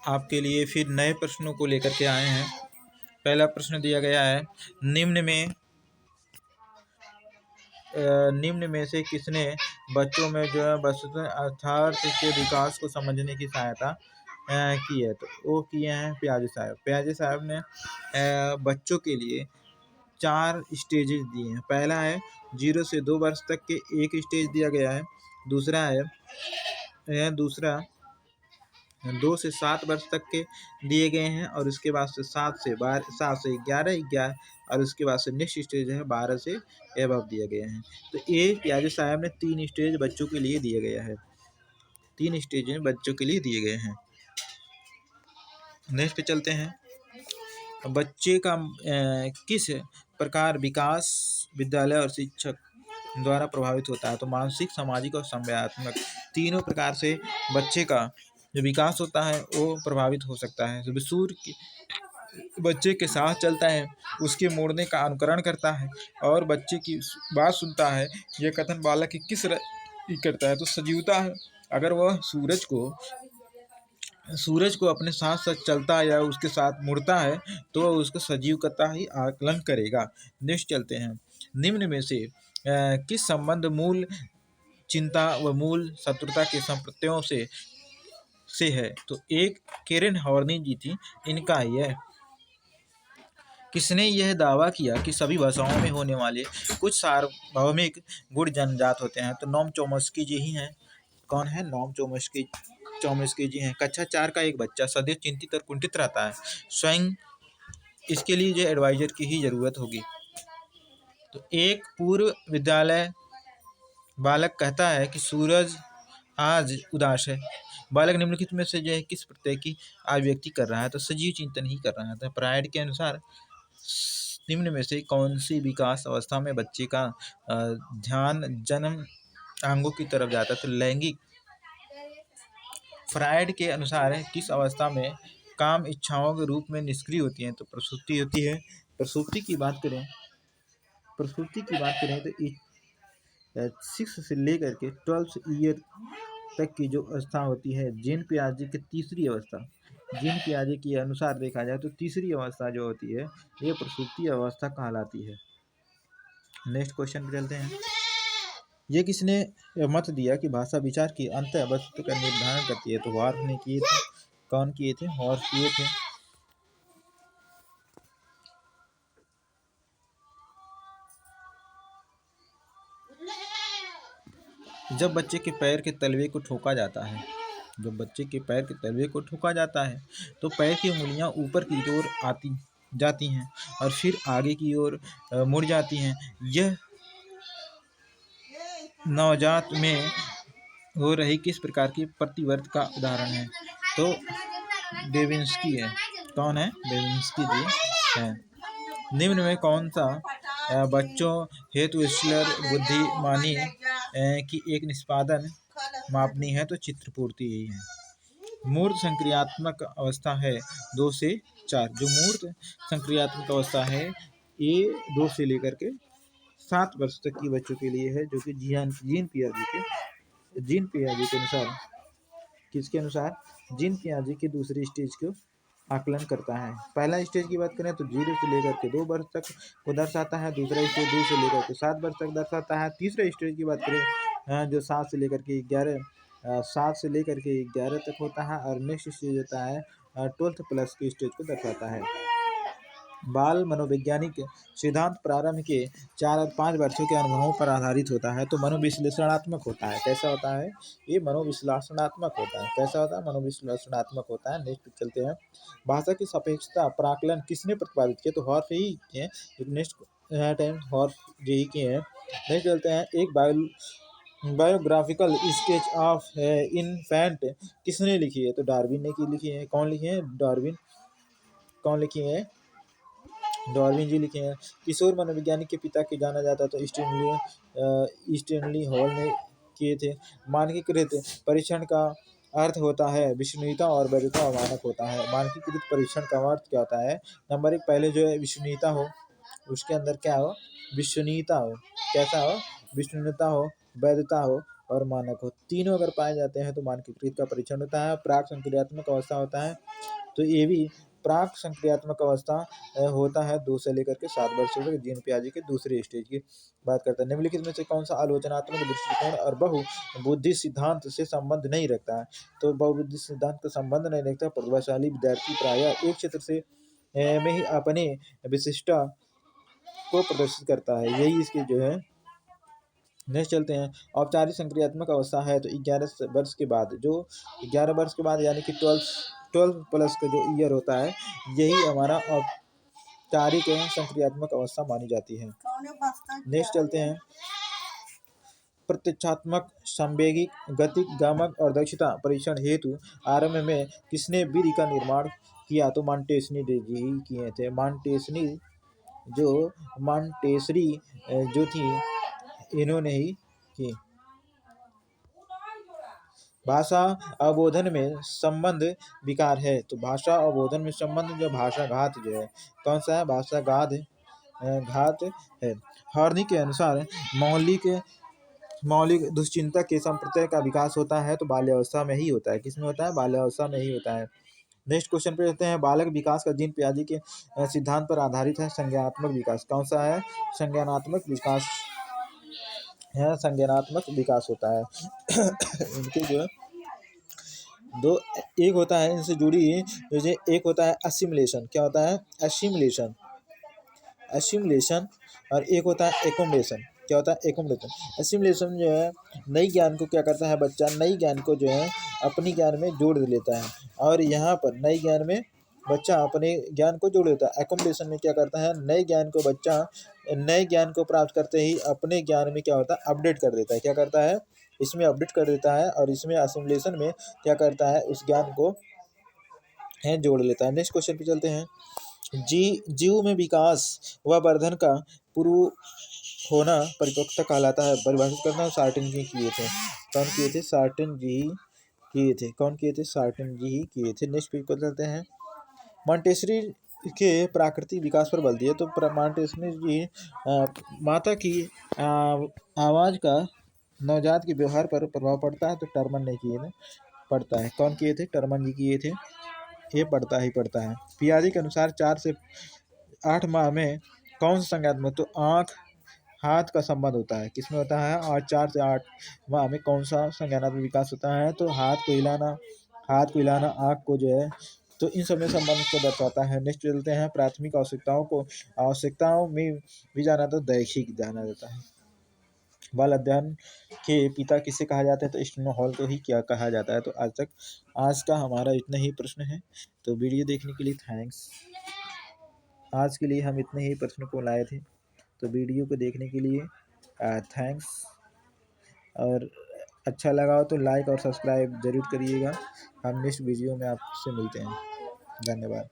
आपके लिए फिर नए प्रश्नों को लेकर के आए हैं। पहला प्रश्न दिया गया है, निम्न में से किसने बच्चों में जो है वस्तुतः अर्थार्थ के विकास को समझने की सहायता की है? तो वो किए हैं पियाजे साहब। पियाजे साहब ने बच्चों के लिए 4 स्टेजेस दिए हैं। पहला है 0 से 2 वर्ष तक के एक स्टेज दिया गया है। दूसरा 2 से 7 वर्ष तक के दिए गए हैं, और उसके बाद से 7 से 11 और उसके बाद से नेक्स्ट स्टेज है 12 से एबव दिए गए हैं। तो ये पियाजे साहब ने 3 स्टेज बच्चों के लिए दिए गया है। 3 स्टेज बच्चों के लिए दिए गए हैं। नेक्स्ट पे चलते हैं। बच्चे का किस प्रकार विकास विद्यालय और शिक्षक द्वारा प्रभावित होता है? तो मानसिक, सामाजिक और संज्ञानात्मक, तीनों प्रकार से बच्चे का जो विकास होता है वो प्रभावित हो सकता है। जब सूर्य बच्चे के साथ चलता है, उसके मोड़ने का अनुकरण करता है और बच्चे की बात सुनता है, यह कथन बालक की किस करता है? तो सजीवता है। अगर वह सूरज को अपने साथ साथ चलता है या उसके साथ मुड़ता है तो वह उसको सजीव करता ही आकलन करेगा। नेक्स्ट चलते हैं। निम्न में से किस संबंध मूल चिंता व मूल शत्रुता के संप्रत्ययों से है? तो एक केरन हॉर्नी जी थी, इनका ही है। किसने यह दावा किया कि सभी भाषाओं में होने वाले कुछ सार्वभौमिक गुण जन्मजात होते हैं? तो नोम चोम्स्की जी ही हैं। कौन है? नोम चोम्स्की जी हैं। कक्षा 4 का एक बच्चा सदैव चिंतित और कुंठित रहता है। स्वयं इसके लिए जो एडवाइजर की ही जरूरत होगी। तो एक पूर्व विद्यालय बालक कहता है कि सूरज आज उदास है। बालक निम्नलिखित में से जो है किस प्रत्यय की अभिव्यक्ति कर रहा है? तो सजीव चिंतन ही कर रहा है। तो फ्रायड के अनुसार निम्न में से कौन सी विकास अवस्था में बच्चे का ध्यान जन्म अंगों की तरफ जाता है? तो लैंगिक। फ्रायड के अनुसार किस अवस्था में काम इच्छाओं के रूप में निष्क्रिय होती है? तो प्रसूति होती है। प्रसूति की बात करें तो 6 से लेकर के 12 ईयर तक की जो अवस्था होती है, जीन पियाजे की तीसरी अवस्था, जीन पियाजे के अनुसार देखा जाए तो तीसरी अवस्था जो होती है ये प्रसूति अवस्था कहलाती है। नेक्स्ट क्वेश्चन पे चलते हैं। ये किसने मत दिया कि भाषा विचार की अंत वस्तु का निर्धारण करती है? तो हॉर्फ ने किए थे। कौन किए थे? हॉर्फ किए थे। जब बच्चे के पैर के तलवे को ठोका जाता है तो पैर की उंगलियां ऊपर की ओर आती जाती हैं और फिर आगे की ओर मुड़ जाती हैं। यह नवजात में हो रही किस प्रकार की प्रतिवर्त का उदाहरण है? तो बेबिंस्की है। कौन है? बेबिंस्की जी है। निम्न में कौन सा बच्चों हेतु स्लर बुद्धिमानी की एक निष्पादन मापनी है? तो चित्रपूर्ति ही है। मूर्त संक्रियात्मक अवस्था है 2 से 4। जो मूर्त संक्रियात्मक अवस्था है ये 2 से लेकर के 7 वर्ष तक की बच्चों के लिए है, जो कि जीन पियाजे के अनुसार, किसके अनुसार? जीन पियाजे के दूसरी स्टेज को आकलन करता है। पहला स्टेज की बात करें तो 0 से लेकर के 2 वर्ष तक को दर्शाता है। दूसरा स्टेज 2 से लेकर के 7 वर्ष तक दर्शाता है। तीसरा स्टेज की बात करें जो 7 से लेकर के 11 तक होता है, और नेक्स्ट स्टेज होता है 12th प्लस के स्टेज को दर्शाता है। बाल मनोवैज्ञानिक सिद्धांत प्रारंभ के 4 और 5 वर्षों के अनुभवों पर आधारित होता है। तो मनोविश्लेषणात्मक होता है। कैसा होता है? ये मनोविश्लेषणात्मक होता है। कैसा होता है? मनोविश्लेषणात्मक होता है। नेक्स्ट चलते हैं। भाषा की सापेक्षता प्राकलन किसने प्रतिपादित किया? तो हॉर्फ ही किए हैं। नेक्स्ट टाइम हॉर्फ जी किए हैं। नेक्स्ट चलते हैं। एक बायोग्राफिकल स्केच ऑफ इन्फेंट किसने लिखी है? तो डार्विन ने की लिखी है। कौन लिखे हैं? डार्विन। कौन लिखी है? डार्विन जी लिखे हैं। किशोर मनोविज्ञानिक के पिता के जाना जाता तो स्टैनली हॉल ने किए थे। मानकीकृत परीक्षण का अर्थ होता है विश्वसनीयता और वैधता मानक होता है। मानकीकृत परीक्षण का अर्थ क्या होता है? नंबर 1 पहले जो है विश्वसनीयता हो, उसके अंदर क्या हो? विश्वसनीयता हो। कैसा हो? विश्वसनीयता हो, वैधता हो और मानक हो। तीनों अगर पाए जाते हैं तो मानकीकृत का परीक्षण होता है। प्राक संक्रियात्मक अवस्था होता है। तो ये भी प्राक संक्रियात्मक अवस्था होता है 2 से लेकर के 7 वर्षों तक। जीन पियाजे के दूसरे स्टेज की बात करते हैं। निम्नलिखित में से कौन सा आलोचनात्मक दृष्टिकोण और बहुबुद्धि सिद्धांत से संबंध नहीं रखता है? तो बहुबुद्धि सिद्धांत का संबंध नहीं रखता। प्रतिभाशाली विद्यार्थी प्रायः एक क्षेत्र से में ही अपनी विशिष्टता को प्रदर्शित करता है। यही इसकी जो है। नेक्स्ट चलते हैं। औपचारिक संक्रियात्मक अवस्था है तो 11 वर्ष के बाद, जो 11 वर्ष के बाद यानी कि 12 प्लस का जो ईयर होता है, यही हमारा औपचारिक संक्रियात्मक अवस्था मानी जाती है। नेक्स्ट चलते हैं। प्रत्यक्षात्मक, संवेगिक, गतिक, गमक और दक्षता परीक्षण हेतु आरंभ में किसने विधि का निर्माण किया? तो मॉन्टेसरी जी ही किए थे। मॉन्टेसरी जो थी, इन्होंने ही की। भाषा अवबोधन में संबंध विकार है तो भाषा अवबोधन में संबंध जो भाषाघात जो है, कौन सा है? भाषाघात घात है। हॉर्नी के अनुसार मौलिक दुश्चिंता के संप्रत्यय का विकास होता है तो बाल्यावस्था में ही होता है। किसमें होता है? बाल्यावस्था में ही होता है। नेक्स्ट क्वेश्चन पे रहते हैं। बालक विकास का जीन पियाजे के सिद्धांत पर आधारित है। संज्ञानात्मक विकास कौन सा है? संज्ञानात्मक विकास है। संज्ञानात्मक विकास होता है। इनके जो दो, एक होता है इनसे जुड़ी, जैसे एक होता है असिमुलेशन। क्या होता है? असिमुलेशन। और एक होता है एकोमोडेशन। क्या होता है? एकोमोडेशन। असिमुलेशन जो है, नई ज्ञान को क्या करता है बच्चा? नई ज्ञान को जो है अपनी ज्ञान में जोड़ लेता है, और यहाँ पर नई ज्ञान में बच्चा अपने ज्ञान को जोड़ लेता है। एकोमोडेशन में क्या करता है? नए ज्ञान को बच्चा नए ज्ञान को प्राप्त करते ही अपने ज्ञान में क्या होता है? अपडेट कर देता है। क्या करता है? इसमें अपडेट कर देता है, और इसमें असिमुलेशन में क्या करता है? उस ज्ञान को जोड़ लेता है। नेक्स्ट क्वेश्चन पे चलते हैं। जीव में विकास व वर्धन का पूर्व होना परिपक्वता कहलाता है। परिभाषित करना सार्टन जी किए थे। कौन किए थे? सार्टन जी किए थे। कौन किए थे? सार्टन जी ही किए थे। नेक्स्ट पे चलते हैं। मॉन्टेसरी के प्राकृतिक विकास पर बल दिए तो मॉन्टेसरी जी माता की आवाज़ का नवजात के व्यवहार पर प्रभाव पड़ता है तो टर्मन ने किए थे। पड़ता है। कौन किए थे? टर्मन जी किए थे। ये पड़ता है। पियाजे के अनुसार 4 से 8 माह में कौन सा संज्ञानात्मक, तो आँख हाथ का संबंध होता है। किसमें होता है? और 4 से 8 माह में कौन सा संज्ञानात्मक विकास होता है? तो हाथ को हिलाना, आँख को जो है, तो इन सब में संबंध को दर्शाता है। नेक्स्ट चलते हैं। प्राथमिक आवश्यकताओं में भी जाना तो दैहिक जाना जाता है। बाल अध्ययन के पिता किसे कहा जाता है? तो स्टीफन हॉल को ही क्या कहा जाता है। तो आज का हमारा इतना ही प्रश्न है। तो वीडियो देखने के लिए थैंक्स। आज के लिए हम इतने ही प्रश्न को लाए थे, तो वीडियो को देखने के लिए थैंक्स। और अच्छा लगा हो तो लाइक और सब्सक्राइब जरूर करिएगा। हम नेक्स्ट वीडियो में आपसे मिलते हैं। धन्यवाद।